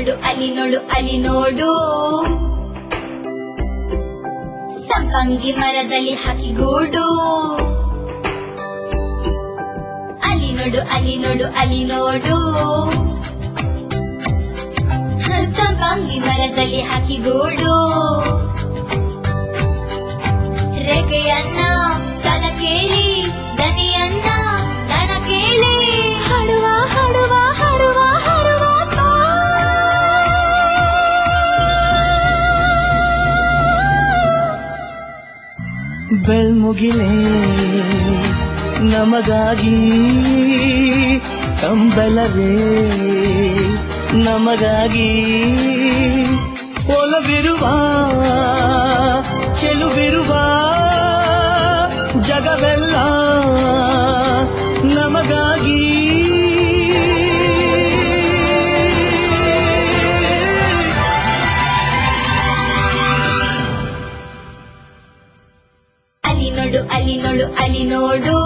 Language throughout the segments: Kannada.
ನೋಡು ಅಲ್ಲಿ ನೋಡು ಅಲ್ಲಿ ನೋಡು, ಸಂಪಂಗಿ ಮರದಲ್ಲಿ ಹಾಕಿ ಗೂಡು. ಅಲ್ಲಿ ನೋಡು ಅಲ್ಲಿ ನೋಡು ಅಲ್ಲಿ ನೋಡು, ಸಂಪಂಗಿ ಮರದಲ್ಲಿ ಹಾಕಿ ಗೂಡು. ರೆಕೆಯನ್ನ ಸ್ಥಳ ಕೇಳಿ, ದನಿಯನ್ನ ದನ ಕೇಳಿ, ಹಾಡುವ ಹಾಡುವ ಹಾಡುವ ಹಾಡುವ ಬೆಳ್ಮುಗಿಲೇ ನಮಗಾಗಿ, ಕಂಬಲವೇ ನಮಗಾಗಿ, ಒಲವಿರುವ ಚೆಲುವಿರುವ ಜಗವೆಲ್ಲ ನಮಗಾಗಿ. ಅಲ್ಲಿ ನೋಡು ಅಲ್ಲಿ ನೋಡು ಅಲ್ಲಿ ನೋಡು,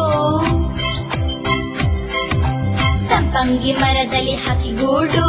ಸಂಪಂಗಿ ಮರದಲ್ಲಿ ಹಾಕಿ ಗೂಡು.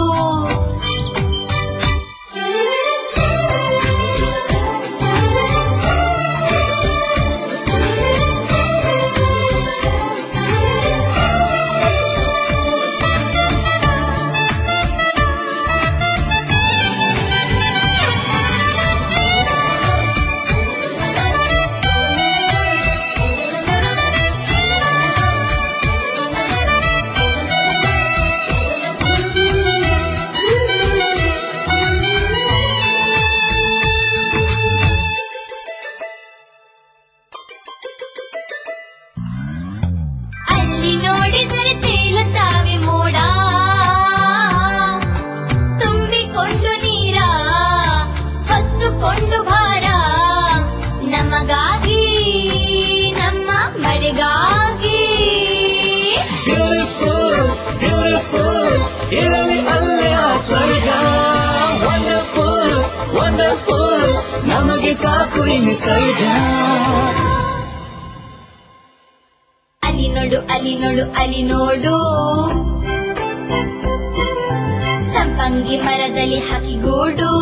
ಅಲ್ಲಿ ನೋಡಿದರೆ ತೇಲುತ್ತಾವೆ ಮೋಡ, ತುಂಬಿಕೊಂಡು ನೀರ ಹೊತ್ತುಕೊಂಡು ಭಾರ, ನಮಗಾಗಿ ನಮ್ಮ ಮಳೆಗಾಗಿ. ಬ್ಯೂಟಿಫುಲ್ ಬ್ಯೂಟಿಫುಲ್ ಇರಲಿ ಅಲ್ಲೇ ಆ ಸ್ವರ್ಗ. ವಂಡರ್ಫುಲ್ ವಂಡರ್ಫುಲ್ ನಮಗೆ ಸಾಕು ಈ ನಿಸರ್ಗ. ಅಲ್ಲಿ ನೋಡು ಅಲ್ಲಿ ನೋಡು ಅಲ್ಲಿ ನೋಡು, ಸಂಪಂಗಿ ಮರದಲ್ಲಿ ಹಾಕಿ ಗೂಡು.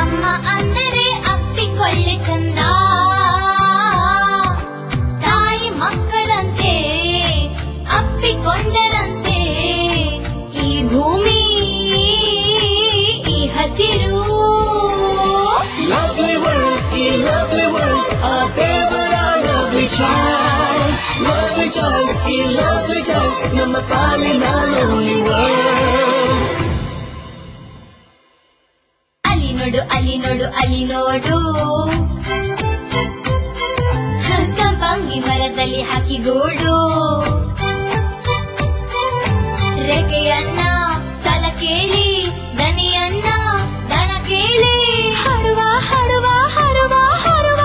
ಅಮ್ಮ ಅಂದರೆ ಅಪ್ಪಿಕೊಳ್ಳೆ ಚಂದ, ತಾಯಿ ಮಕ್ಕಳಂತೆ ಅಪ್ಪಿಕೊಂಡರಂತೆ, ಈ ಭೂಮಿ ಈ ಹಸಿರು. Lovely world, ಈ lovely world, ಆ ದೇವರ lovely child. Lovely child, ಈ lovely child, ನಮ್ಮ ಪಾಲಿನ lonely world. ಅಲ್ಲಿ ನೋಡು ಅಲ್ಲಿ ನೋಡು ಅಲ್ಲಿ ನೋಡು, ಸಂಪಂಗಿ ಮರದಲ್ಲಿ ಹಾಕಿ ಗೂಡು. ರೆಕೆಯನ್ನ ಸ್ಥಳ ಕೇಳಿ, ದನಿಯನ್ನ ದನ ಕೇಳಿ, ಹಾಡುವ ಹಾಡುವ ಹಾಡುವ ಹಾಡುವ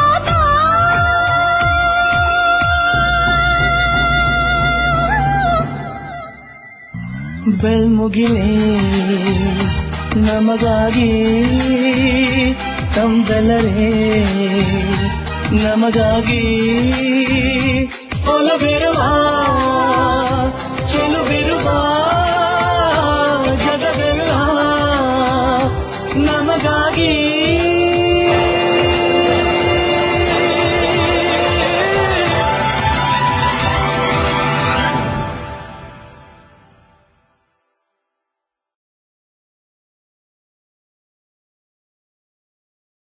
ಬೆಳ್ಮುಗಿಲೇ ನಮಗಾಗಿ, ಕಂಬಲವೇ ನಮಗಾಗಿ, ಒಲವಿರುವ ಚೆಲುವಿರುವ